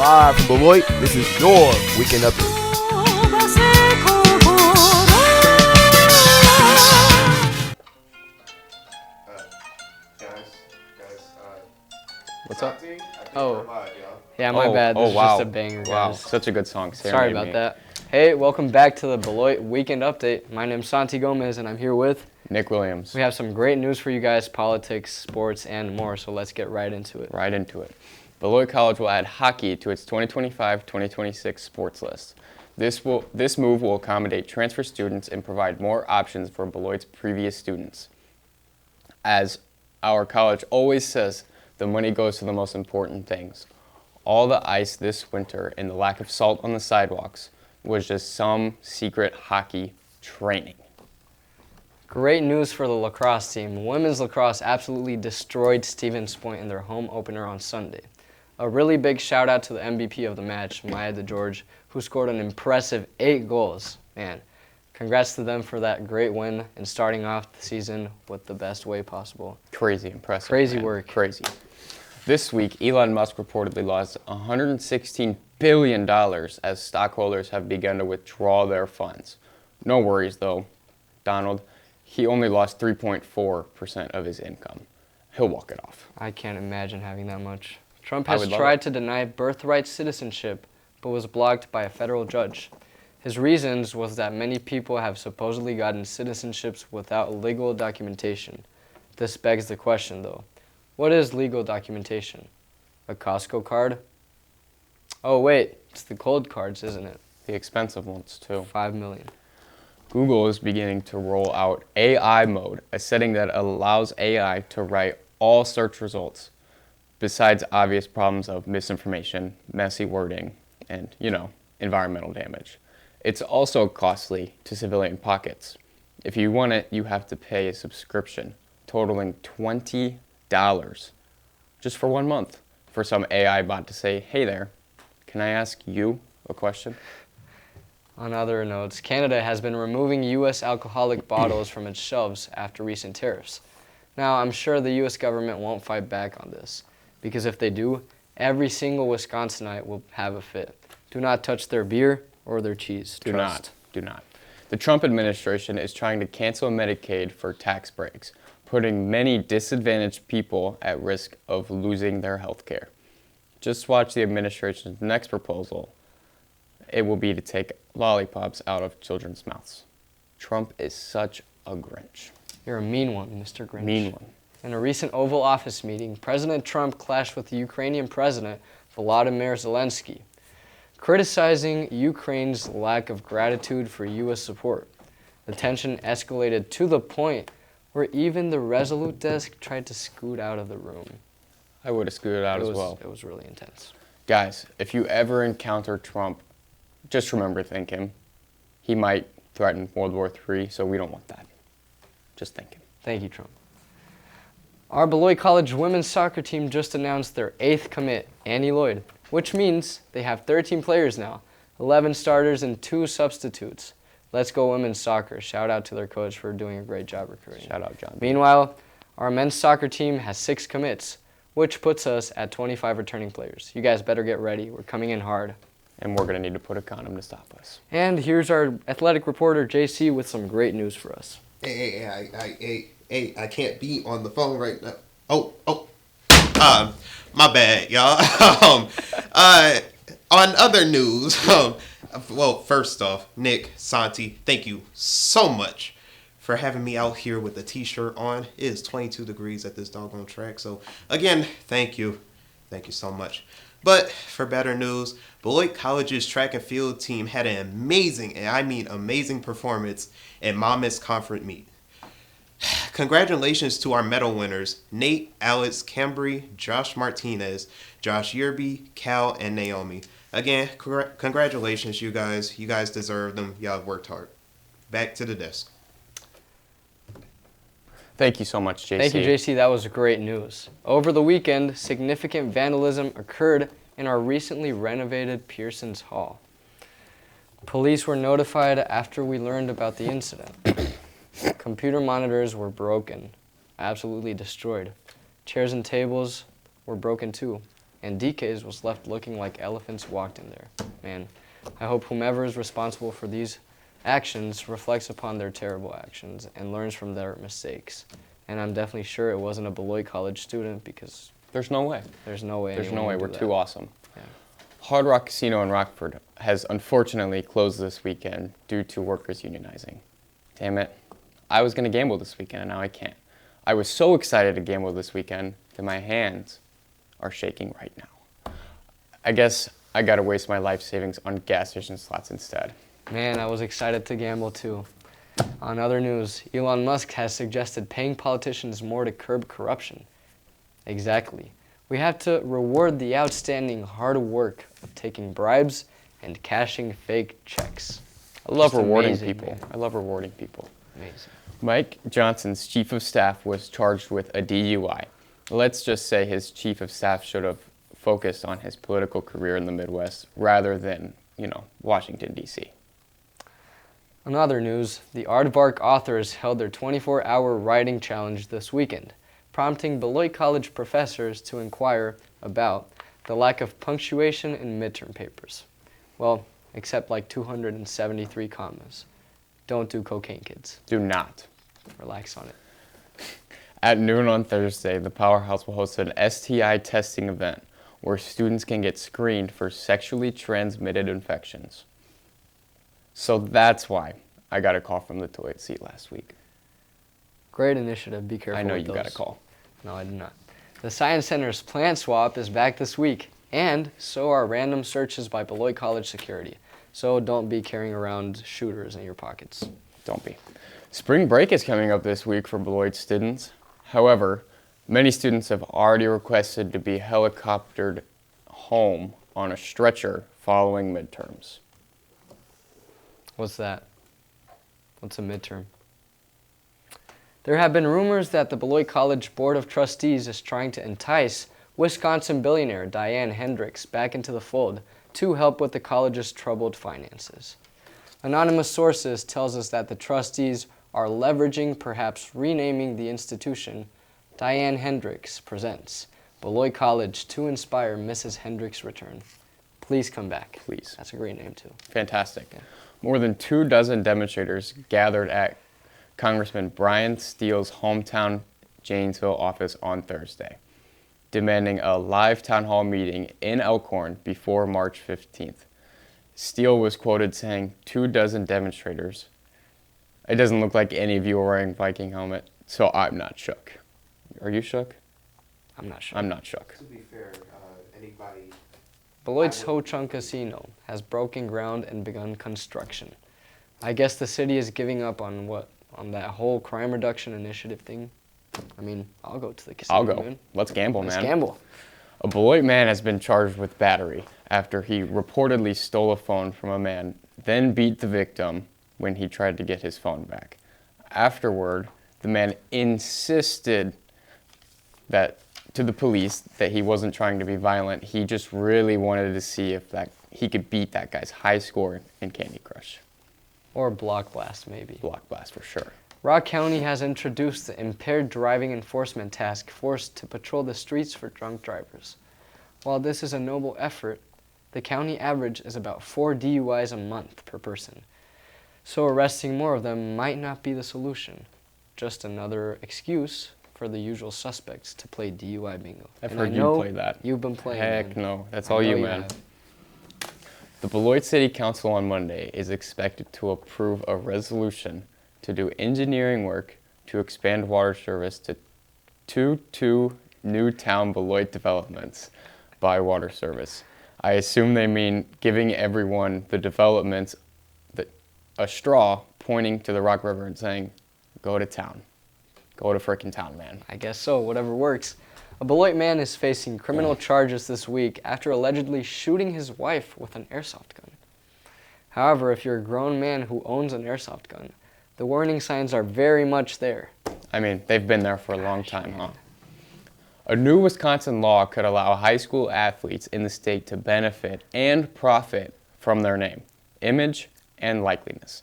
Live from Beloit, this is your Weekend Update. What's up? Oh, Live, y'all. yeah, my bad. This is wow. just a banger, Wow, guys. such a good song. Sorry about that. Hey, welcome back to the Beloit Weekend Update. My name's Santi Gomez, and I'm here with Nick Williams. We have some great news for you guys, politics, sports, and more, so let's get right into it. Right into it. Beloit College will add hockey to its 2025-2026 sports list. This move will accommodate transfer students and provide more options for Beloit's previous students. As our college always says, the money goes to the most important things. All the ice this winter and the lack of salt on the sidewalks was just some secret hockey training. Great news for the lacrosse team. Women's lacrosse absolutely destroyed Stevens Point in their home opener on Sunday. A really big shout out to the MVP of the match, Maya DeGeorge, who scored an impressive 8 goals. Man, congrats to them for that great win and starting off the season with the best way possible. Crazy impressive. Crazy man. work. Crazy. This week, Elon Musk reportedly lost $116 billion as stockholders have begun to withdraw their funds. No worries, though, Donald. He only lost 3.4% of his income. He'll walk it off. I can't imagine having that much. Trump I has would love tried it. to deny birthright citizenship, but was blocked by a federal judge. His reasons was that many people have supposedly gotten citizenships without legal documentation. This begs the question, though. What is legal documentation? A Costco card? Oh, wait, it's the cold cards, isn't it? The expensive ones, too. 5 million. Google is beginning to roll out AI mode, a setting that allows AI to write all search results, besides obvious problems of misinformation, messy wording, and, environmental damage. It's also costly to civilian pockets. If you want it, you have to pay a subscription totaling $20 just for 1 month for some AI bot to say, hey there, can I ask you a question? On other notes, Canada has been removing U.S. alcoholic bottles from its shelves after recent tariffs. Now, I'm sure the U.S. government won't fight back on this, because if they do, every single Wisconsinite will have a fit. Do not touch their beer or their cheese. Do Trust. not. The Trump administration is trying to cancel Medicaid for tax breaks, putting many disadvantaged people at risk of losing their health care. Just watch the administration's next proposal. It will be to take lollipops out of children's mouths. Trump is such a Grinch. You're a mean one, Mr. Grinch. Mean one. In a recent Oval Office meeting, President Trump clashed with the Ukrainian President Volodymyr Zelensky, criticizing Ukraine's lack of gratitude for U.S. support. The tension escalated to the point where even the Resolute desk tried to scoot out of the room. I would have scooted out as well. It was really intense. Guys, if you ever encounter Trump, just remember, thank him. He might threaten World War III, so we don't want that. Just thank him. Thank you, Trump. Our Beloit College women's soccer team just announced their 8th commit, Annie Lloyd, which means they have 13 players now, 11 starters and 2 substitutes. Let's go women's soccer. Shout out to their coach for doing a great job recruiting. Shout out, John. Meanwhile, our men's soccer team has 6 commits, which puts us at 25 returning players. You guys better get ready. We're coming in hard. And we're going to need to put a condom to stop us. And here's our athletic reporter, JC, with some great news for us. Hey, I can't be on the phone right now. My bad, y'all. On other news, well, first off, Nick, Santi, thank you so much for having me out here with a t-shirt on. It is 22 degrees at this doggone track. So, again, thank you. Thank you so much. But for better news, Beloit College's track and field team had an amazing, and I mean amazing performance at Monmouth's conference meet. Congratulations to our medal winners, Nate, Alex, Cambry, Josh Martinez, Josh Yerby, Cal, and Naomi. Again, congratulations, you guys. You guys deserve them. Y'all worked hard. Back to the desk. Thank you so much, JC. Thank you, JC. That was great news. Over the weekend, significant vandalism occurred in our recently renovated Pearson's Hall. Police were notified after we learned about the incident. Computer monitors were broken, absolutely destroyed. Chairs and tables were broken too. and DK's was left looking like elephants walked in there. Man, I hope whomever is responsible for these actions reflects upon their terrible actions and learns from their mistakes. And I'm definitely sure it wasn't a Beloit College student because There's no way. there's no way. There's no anyone way. would We're do too that. awesome. Yeah. Hard Rock Casino in Rockford has unfortunately closed this weekend due to workers unionizing. Damn it. I was going to gamble this weekend and now I can't. I was so excited to gamble this weekend that my hands are shaking right now. I guess I got to waste my life savings on gas station slots instead. Man, I was excited to gamble too. On other news, Elon Musk has suggested paying politicians more to curb corruption. Exactly. We have to reward the outstanding hard work of taking bribes and cashing fake checks. I love Just rewarding amazing, people. man. I love rewarding people. Amazing. Mike Johnson's chief of staff was charged with a DUI. Let's just say his chief of staff should have focused on his political career in the Midwest rather than, Washington, D.C. On other news, the Aardvark authors held their 24-hour writing challenge this weekend, prompting Beloit College professors to inquire about the lack of punctuation in midterm papers. Well, except like 273 commas. Don't do cocaine, kids. Do not. Relax on it. At noon on Thursday, the Powerhouse will host an STI testing event where students can get screened for sexually transmitted infections. So that's why I got a call from the toilet seat last week. Great initiative. Be careful I know with you got a those. call. No, I did not. The Science Center's plant swap is back this week, and so are random searches by Beloit College security. So don't be carrying around shooters in your pockets. Don't be. Spring break is coming up this week for Beloit students. However, many students have already requested to be helicoptered home on a stretcher following midterms. What's that? What's a midterm? There have been rumors that the Beloit College Board of Trustees is trying to entice Wisconsin billionaire Diane Hendricks back into the fold to help with the college's troubled finances. Anonymous sources tells us that the trustees are leveraging, perhaps renaming the institution Diane Hendricks Presents Beloit College to inspire Mrs. Hendricks' return. Please come back. Please. That's a great name too. Fantastic. More than 24 demonstrators gathered at Congressman Brian Steele's hometown Janesville office on Thursday, demanding a live town hall meeting in Elkhorn before March 15th. Steele was quoted saying, 24 demonstrators. It doesn't look like any of you are wearing Viking helmet, so I'm not shook. Are you shook? I'm not sure. I'm not shook. To be fair, anybody. Beloit's Ho Chunk Casino has broken ground and begun construction. I guess the city is giving up on what? On that whole crime reduction initiative thing? I mean, I'll go to the casino. I'll go. Man. Let's gamble, Let's man. gamble. A Beloit man has been charged with battery after he reportedly stole a phone from a man, then beat the victim when he tried to get his phone back. Afterward, the man insisted to the police that he wasn't trying to be violent. He just really wanted to see if he could beat that guy's high score in Candy Crush. Or Block Blast, maybe. Block Blast for sure. Rock County has introduced the Impaired Driving Enforcement Task Force to patrol the streets for drunk drivers. While this is a noble effort, the county average is about 4 DUIs a month per person. So arresting more of them might not be the solution. Just another excuse for the usual suspects to play DUI bingo. I've And heard I you know play that. You've been playing. Heck man. no. That's I all know you, man. have. The Beloit City Council on Monday is expected to approve a resolution to do engineering work to expand water service to two new town Beloit developments by water service. I assume they mean giving everyone the developments a straw pointing to the Rock River and saying, go to town. Go to frickin' town, man. I guess so, whatever works. A Beloit man is facing criminal charges this week after allegedly shooting his wife with an airsoft gun. However, if you're a grown man who owns an airsoft gun, the warning signs are very much there. I mean, they've been there for a long time, huh? A new Wisconsin law could allow high school athletes in the state to benefit and profit from their name, image, and likeliness.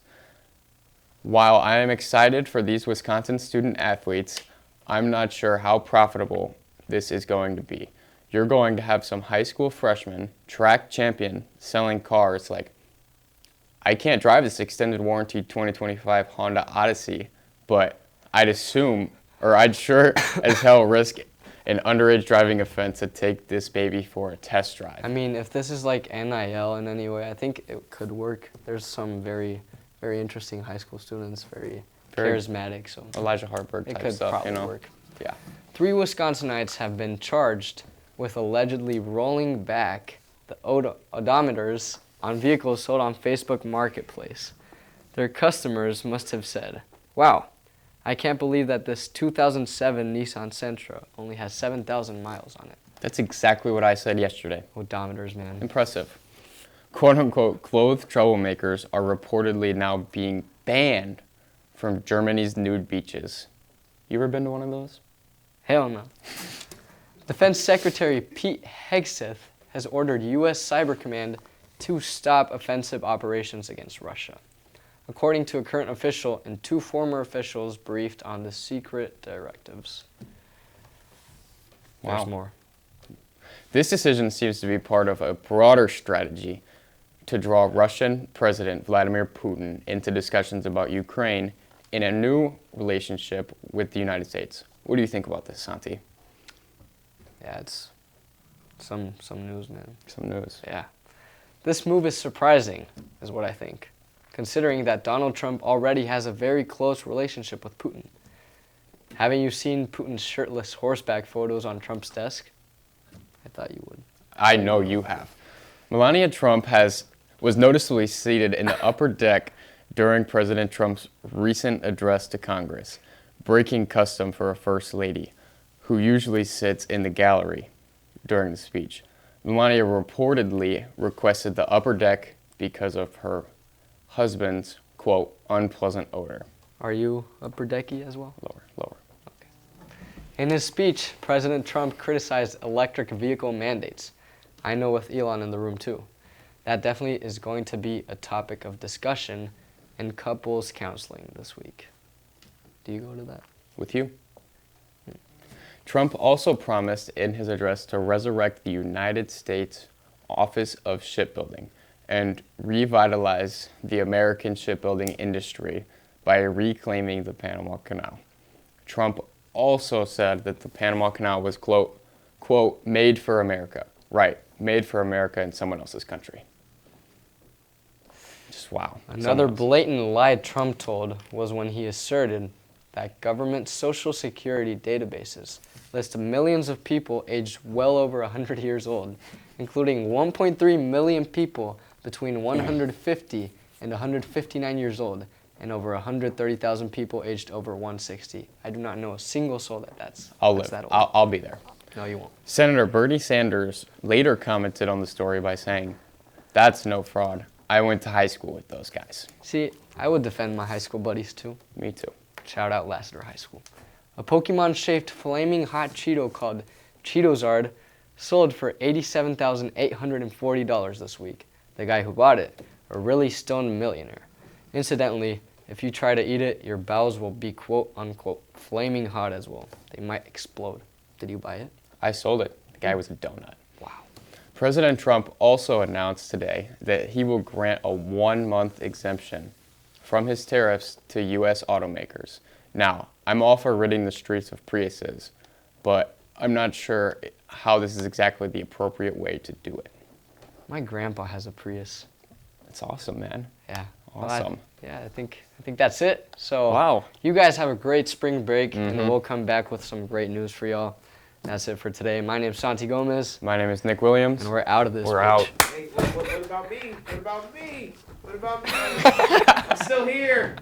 While I am excited for these Wisconsin student athletes, I'm not sure how profitable this is going to be. you're going to have some high school freshman, track champion, selling cars like, I can't drive this extended warranty 2025 Honda Odyssey, but I'd sure as hell risk an underage driving offense to take this baby for a test drive. I mean, if this is like NIL in any way, I think it could work. There's some very, very interesting high school students, very charismatic, so Elijah Hartberg it type could stuff, probably you know? work. Yeah. 3 Wisconsinites have been charged with allegedly rolling back the odometers on vehicles sold on Facebook Marketplace. Their customers must have said, "Wow, I can't believe that this 2007 Nissan Sentra only has 7,000 miles on it." That's exactly what I said yesterday. Odometers, man. Impressive. Quote-unquote clothed troublemakers are reportedly now being banned from Germany's nude beaches. You ever been to one of those? Hell no. Defense Secretary Pete Hegseth has ordered U.S. Cyber Command to stop offensive operations against Russia, according to a current official and 2 former officials briefed on the secret directives. Wow. There's more. This decision seems to be part of a broader strategy to draw Russian President Vladimir Putin into discussions about Ukraine in a new relationship with the United States. What do you think about this, Santi? Yeah, it's some news, man. Some news. Yeah. This move is surprising, is what I think, considering that Donald Trump already has a very close relationship with Putin. Haven't you seen Putin's shirtless horseback photos on Trump's desk? I thought you would. I know you have. Melania Trump was noticeably seated in the upper deck during President Trump's recent address to Congress, breaking custom for a first lady, who usually sits in the gallery during the speech. Melania reportedly requested the upper deck because of her husband's, quote, unpleasant odor. Are you upper decky as well? Lower. In his speech, President Trump criticized electric vehicle mandates. I know with Elon in the room too. That definitely is going to be a topic of discussion in couples counseling this week. Do you go to that? With you? Trump also promised in his address to resurrect the United States Office of Shipbuilding and revitalize the American shipbuilding industry by reclaiming the Panama Canal. Trump also said that the Panama Canal was, quote, made for America. Right, made for America in someone else's country. Just wow. Another blatant lie Trump told was when he asserted that government social security databases list millions of people aged well over 100 years old, including 1.3 million people between 150 and 159 years old, and over 130,000 people aged over 160. I do not know a single soul that's that old. I'll be there. No, you won't. Senator Bernie Sanders later commented on the story by saying, "That's no fraud. I went to high school with those guys." See, I would defend my high school buddies too. Me too. Shout out Lassiter High School. A Pokemon-shaped flaming hot Cheeto called Cheetozard sold for $87,840 this week. The guy who bought it, a really stoned millionaire. Incidentally, if you try to eat it, your bowels will be quote-unquote flaming hot as well. They might explode. Did you buy it? I sold it. The guy was a donut. Wow. President Trump also announced today that he will grant a 1-month exemption from his tariffs to U.S. automakers. Now, I'm all for ridding the streets of Priuses, but I'm not sure how this is exactly the appropriate way to do it. My grandpa has a Prius. That's awesome, man. Yeah. Awesome. I think that's it. So Wow. You guys have a great spring break, and we'll come back with some great news for y'all. That's it for today. My name's Santi Gomez, My name is Nick Williams. and we're out of this. We're bitch. out. Hey, what about me? What about me? What about me? I'm still here.